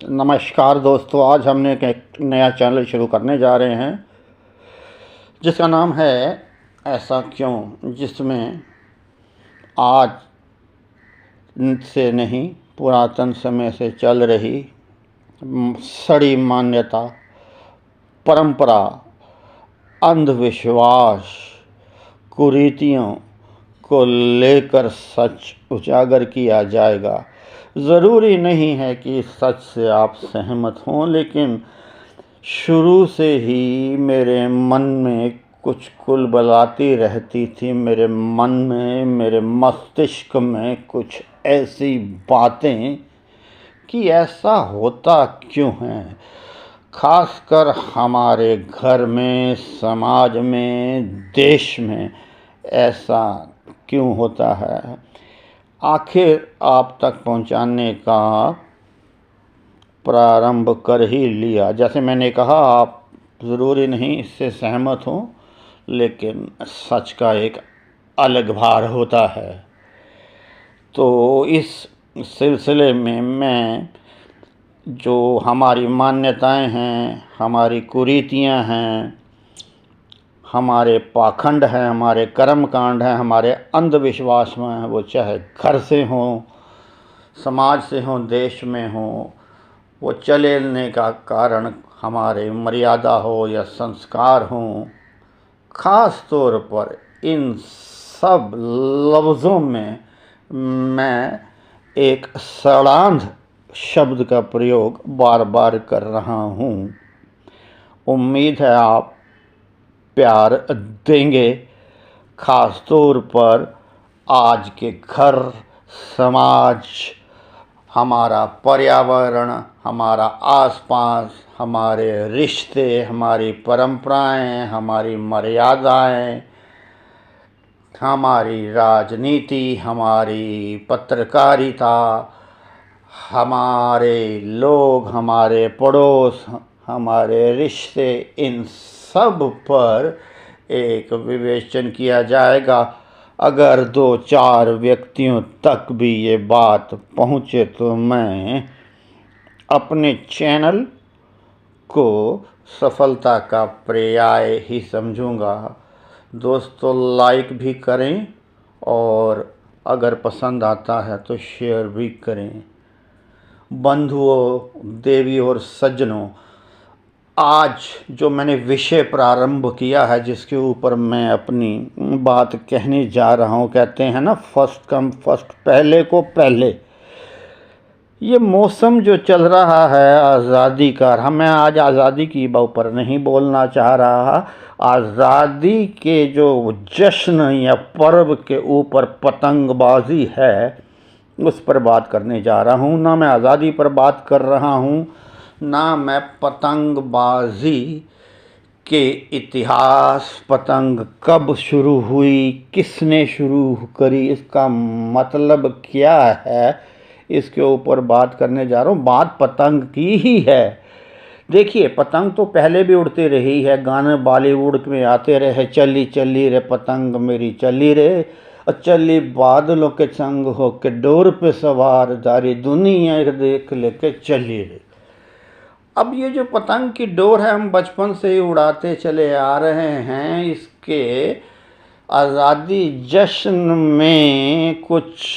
नमस्कार दोस्तों, आज हमने एक नया चैनल शुरू करने जा रहे हैं जिसका नाम है ऐसा क्यों, जिसमें आज से नहीं पुरातन समय से चल रही सड़ी मान्यता, परंपरा, अंधविश्वास, कुरीतियों को लेकर सच उजागर किया जाएगा। ज़रूरी नहीं है कि सच से आप सहमत हों, लेकिन शुरू से ही मेरे मन में कुछ कुलबलाती रहती थी। मेरे मन में, मेरे मस्तिष्क में कुछ ऐसी बातें कि ऐसा होता क्यों है, खासकर हमारे घर में, समाज में, देश में ऐसा क्यों होता है। आखिर आप तक पहुंचाने का प्रारंभ कर ही लिया। जैसे मैंने कहा, आप ज़रूरी नहीं इससे सहमत हों, लेकिन सच का एक अलग भार होता है। तो इस सिलसिले में मैं जो हमारी मान्यताएं हैं, हमारी कुरीतियां हैं, हमारे पाखंड हैं, हमारे कर्मकांड हैं, हमारे अंधविश्वास में, वो चाहे घर से हों, समाज से हों, देश में हों, वो चलने का कारण हमारे मर्यादा हो या संस्कार हों, ख़ास तौर पर इन सब लफ्ज़ों में मैं एक सड़ांध शब्द का प्रयोग बार बार कर रहा हूँ। उम्मीद है आप प्यार देंगे, ख़ास तौर पर आज के घर, समाज, हमारा पर्यावरण, हमारा आसपास, हमारे रिश्ते, हमारी परंपराएं, हमारी मर्यादाएं, हमारी राजनीति, हमारी पत्रकारिता, हमारे लोग, हमारे पड़ोस, हमारे रिश्ते, इन सब पर एक विवेचन किया जाएगा। अगर 2-4 व्यक्तियों तक भी ये बात पहुँचे तो मैं अपने चैनल को सफलता का पर्याय ही समझूंगा। दोस्तों, लाइक भी करें और अगर पसंद आता है तो शेयर भी करें। बंधुओं, देवी और सज्जनों, आज जो मैंने विषय प्रारंभ किया है, जिसके ऊपर मैं अपनी बात कहने जा रहा हूँ, कहते हैं ना, फर्स्ट कम फर्स्ट, पहले को पहले। ये मौसम जो चल रहा है आज़ादी का, मैं आज आज़ादी की ऊपर नहीं बोलना चाह रहा। आज़ादी के जो जश्न या पर्व के ऊपर पतंगबाजी है, उस पर बात करने जा रहा हूँ। ना मैं आज़ादी पर बात कर रहा हूँ, ना मैं पतंगबाजी के इतिहास, पतंग कब शुरू हुई, किसने शुरू करी, इसका मतलब क्या है, इसके ऊपर बात करने जा रहा हूँ। बात पतंग की ही है। देखिए, पतंग तो पहले भी उड़ती रही है। गाने बॉलीवुड में आते रहे, चली चली रे पतंग मेरी चली रे, और चली बादलों के संग हो के डोर पे सवार, सारी दुनिया देख लेके चली रे। अब ये जो पतंग की डोर है, हम बचपन से ही उड़ाते चले आ रहे हैं। इसके आज़ादी जश्न में कुछ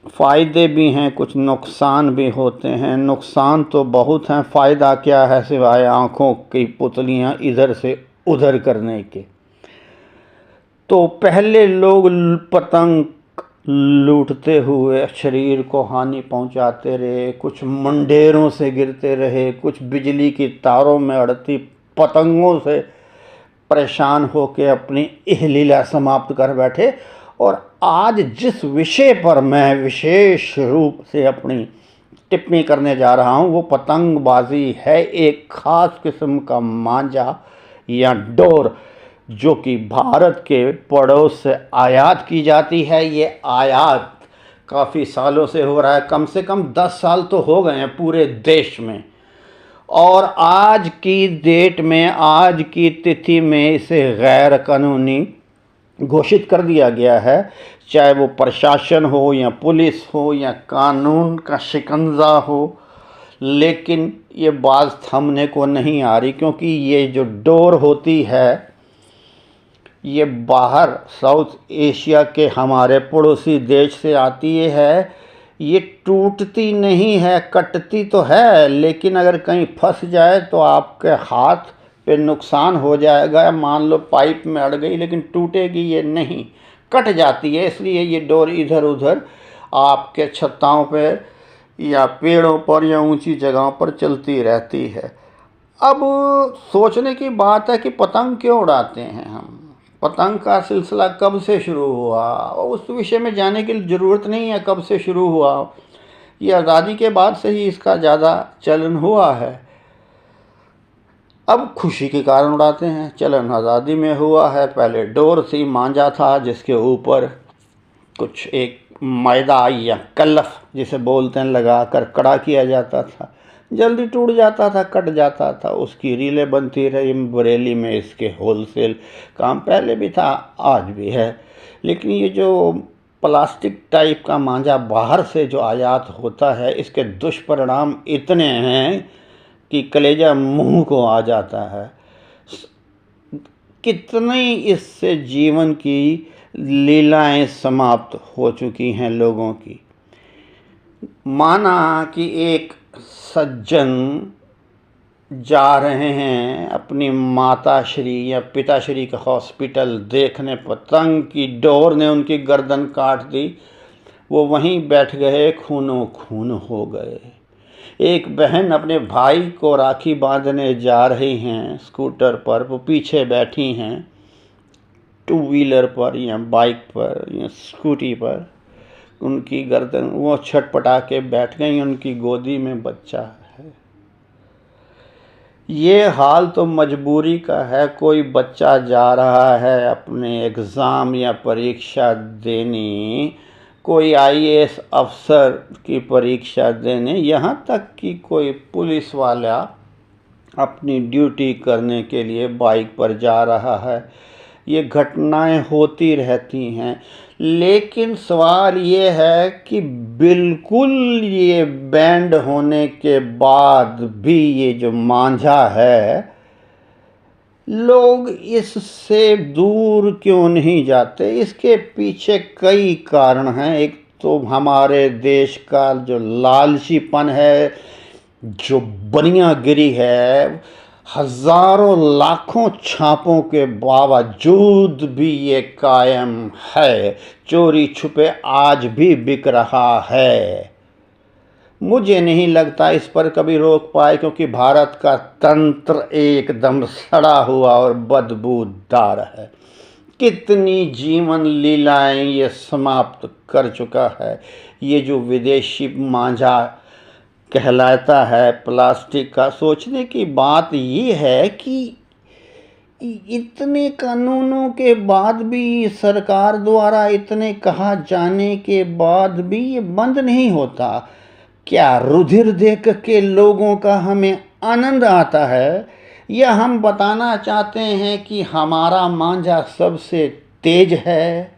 फ़ायदे भी हैं, कुछ नुकसान भी होते हैं। नुकसान तो बहुत हैं, फ़ायदा क्या है सिवाय आँखों की पुतलियाँ इधर से उधर करने के। तो पहले लोग पतंग लूटते हुए शरीर को हानि पहुंचाते रहे, कुछ मुंडेरों से गिरते रहे, कुछ बिजली की तारों में अड़ती पतंगों से परेशान होकर अपनी इहलीला समाप्त कर बैठे। और आज जिस विषय पर मैं विशेष रूप से अपनी टिप्पणी करने जा रहा हूँ, वो पतंगबाजी है। एक ख़ास किस्म का मांझा या डोर जो कि भारत के पड़ोस से आयात की जाती है। ये आयात काफ़ी सालों से हो रहा है, कम से कम 10 साल तो हो गए हैं पूरे देश में। और आज की डेट में, आज की तिथि में इसे गैर कानूनी घोषित कर दिया गया है। चाहे वो प्रशासन हो या पुलिस हो या कानून का शिकंजा हो, लेकिन ये बात थमने को नहीं आ रही, क्योंकि ये जो डोर होती है ये बाहर साउथ एशिया के हमारे पड़ोसी देश से आती है। ये टूटती नहीं है, कटती तो है, लेकिन अगर कहीं फंस जाए तो आपके हाथ पे नुकसान हो जाएगा। मान लो पाइप में अड़ गई, लेकिन टूटेगी ये नहीं, कट जाती है। इसलिए ये डोर इधर उधर आपके छत्ताओं पे या पेड़ों पर या ऊंची जगहों पर चलती रहती है। अब सोचने की बात है कि पतंग क्यों उड़ाते हैं हम, पतंग का सिलसिला कब से शुरू हुआ, उस विषय में जाने की ज़रूरत नहीं है कब से शुरू हुआ। ये आज़ादी के बाद से ही इसका ज़्यादा चलन हुआ है। अब खुशी के कारण उड़ाते हैं, चलन आज़ादी में हुआ है। पहले डोर सी मांझा था जिसके ऊपर कुछ एक मैदा या कलफ जिसे बोलते हैं लगा कर कड़ा किया जाता था, जल्दी टूट जाता था, कट जाता था, उसकी रीलें बनती रही। बरेली में इसके होलसेल काम पहले भी था, आज भी है। लेकिन ये जो प्लास्टिक टाइप का मांझा बाहर से जो आयात होता है, इसके दुष्परिणाम इतने हैं कि कलेजा मुंह को आ जाता है। कितनी इससे जीवन की लीलाएं समाप्त हो चुकी हैं लोगों की। माना कि एक सज्जन जा रहे हैं अपनी माताश्री या पिताश्री का हॉस्पिटल देखने, पतंग की डोर ने उनकी गर्दन काट दी, वो वहीं बैठ गए, खूनो खून हो गए। एक बहन अपने भाई को राखी बांधने जा रही हैं स्कूटर पर, वो पीछे बैठी हैं टू व्हीलर पर या बाइक पर या स्कूटी पर, उनकी गर्दन वो छटपटा के बैठ गई, उनकी गोदी में बच्चा है। ये हाल तो मजबूरी का है। कोई बच्चा जा रहा है अपने एग्ज़ाम या परीक्षा देने, कोई आईएएस अफसर की परीक्षा देने, यहाँ तक कि कोई पुलिस वाला अपनी ड्यूटी करने के लिए बाइक पर जा रहा है। ये घटनाएं होती रहती हैं, लेकिन सवाल ये है कि बिल्कुल ये बैंड होने के बाद भी ये जो मांझा है, लोग इससे दूर क्यों नहीं जाते। इसके पीछे कई कारण हैं। एक तो हमारे देश का जो लालचीपन है, जो बनियागिरी है, हजारों लाखों छापों के बावजूद भी ये कायम है, चोरी छुपे आज भी बिक रहा है। मुझे नहीं लगता इस पर कभी रोक पाए, क्योंकि भारत का तंत्र एकदम सड़ा हुआ और बदबूदार है। कितनी जीवन लीलाएं ये समाप्त कर चुका है। ये जो विदेशी मांझा कहलाता है प्लास्टिक का, सोचने की बात ये है कि इतने कानूनों के बाद भी, सरकार द्वारा इतने कहा जाने के बाद भी ये बंद नहीं होता। क्या रुधिर देख के लोगों का हमें आनंद आता है, या हम बताना चाहते हैं कि हमारा मांझा सबसे तेज है?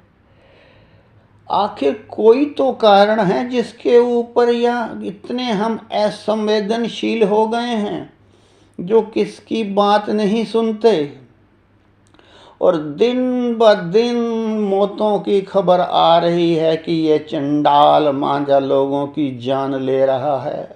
आखिर कोई तो कारण है जिसके ऊपर या इतने हम असंवेदनशील हो गए हैं, जो किसकी बात नहीं सुनते। और दिन ब दिन मौतों की खबर आ रही है कि ये चंडाल मांझा लोगों की जान ले रहा है।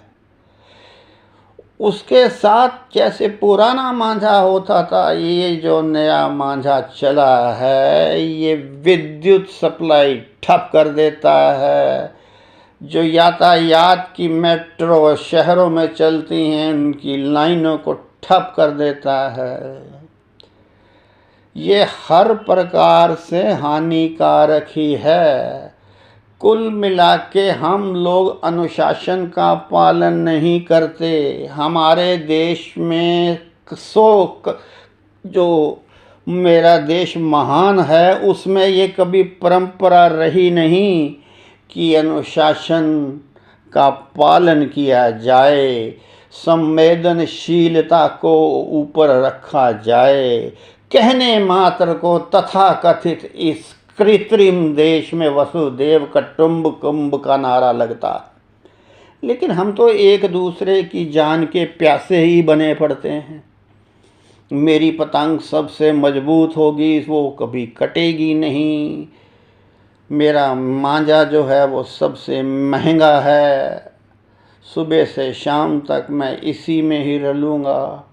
उसके साथ जैसे पुराना मांझा होता था, ये जो नया मांझा चला है, ये विद्युत सप्लाई ठप कर देता है। जो यातायात की मेट्रो शहरों में चलती हैं, उनकी लाइनों को ठप कर देता है। ये हर प्रकार से हानिकारक ही है। कुल मिला के हम लोग अनुशासन का पालन नहीं करते। हमारे देश में जो मेरा देश महान है, उसमें ये कभी परंपरा रही नहीं कि अनुशासन का पालन किया जाए, संवेदनशीलता को ऊपर रखा जाए। कहने मात्र को तथाकथित इस कृत्रिम देश में वसुदेव कुटुंबकम का नारा लगता है, लेकिन हम तो एक दूसरे की जान के प्यासे ही बने पड़ते हैं। मेरी पतंग सबसे मजबूत होगी, वो कभी कटेगी नहीं। मेरा मांझा जो है वो सबसे महंगा है, सुबह से शाम तक मैं इसी में ही रलूँगा।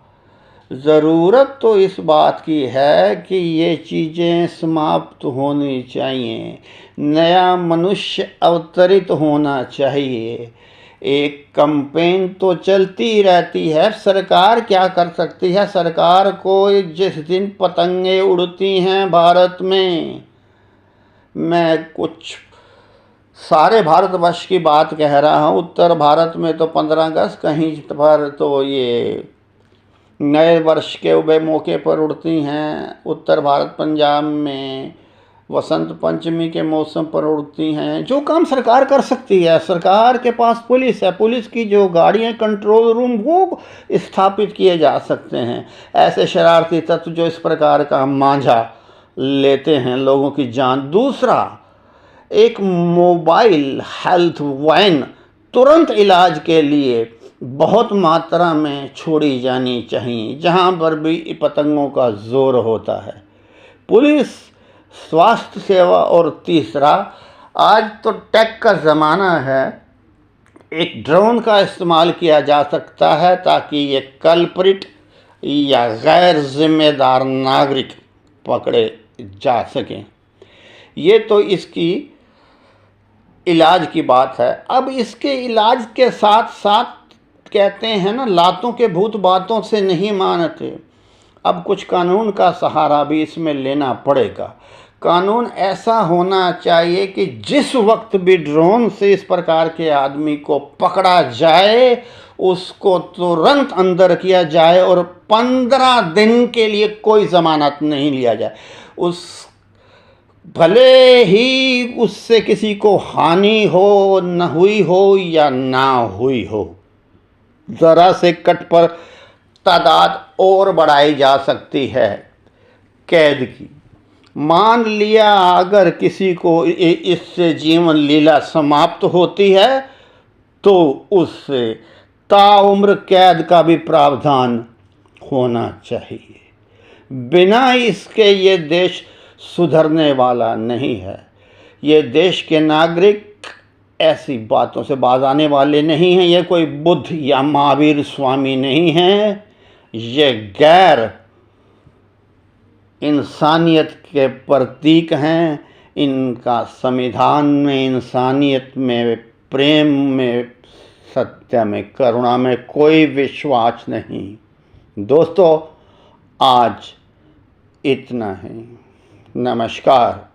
ज़रूरत तो इस बात की है कि ये चीज़ें समाप्त होनी चाहिए, नया मनुष्य अवतरित होना चाहिए। एक कैंपेन तो चलती रहती है, सरकार क्या कर सकती है? सरकार को जिस दिन पतंगे उड़ती हैं भारत में, मैं कुछ सारे भारतवर्ष की बात कह रहा हूँ, उत्तर भारत में तो 15 अगस्त, कहीं पर तो ये नए वर्ष के मौके पर उड़ती हैं। उत्तर भारत पंजाब में वसंत पंचमी के मौसम पर उड़ती हैं। जो काम सरकार कर सकती है, सरकार के पास पुलिस है, पुलिस की जो गाड़ियाँ, कंट्रोल रूम वो स्थापित किए जा सकते हैं। ऐसे शरारती तत्व जो इस प्रकार का मांझा लेते हैं लोगों की जान। दूसरा, एक मोबाइल हेल्थ वैन तुरंत इलाज के लिए बहुत मात्रा में छोड़ी जानी चाहिए, जहाँ पर भी पतंगों का जोर होता है। पुलिस, स्वास्थ्य सेवा, और तीसरा, आज तो टेक का ज़माना है, एक ड्रोन का इस्तेमाल किया जा सकता है ताकि ये कल्प्रिट या गैर जिम्मेदार नागरिक पकड़े जा सकें। ये तो इसकी इलाज की बात है। अब इसके इलाज के साथ साथ कहते हैं ना, लातों के भूत बातों से नहीं मानते। अब कुछ कानून का सहारा भी इसमें लेना पड़ेगा। कानून ऐसा होना चाहिए कि जिस वक्त भी ड्रोन से इस प्रकार के आदमी को पकड़ा जाए, उसको तुरंत अंदर किया जाए और 15 दिन के लिए कोई ज़मानत नहीं लिया जाए। उस भले ही उससे किसी को हानि हो, न हुई हो या ना हुई हो, ज़रा से कट पर तादाद और बढ़ाई जा सकती है कैद की। मान लिया अगर किसी को इससे जीवन लीला समाप्त होती है तो उससे ताउम्र कैद का भी प्रावधान होना चाहिए। बिना इसके ये देश सुधरने वाला नहीं है। ये देश के नागरिक ऐसी बातों से बाज आने वाले नहीं हैं। ये कोई बुद्ध या महावीर स्वामी नहीं हैं। ये गैर इंसानियत के प्रतीक हैं। इनका संविधान में, इंसानियत में, प्रेम में, सत्य में, करुणा में कोई विश्वास नहीं। दोस्तों, आज इतना है। नमस्कार।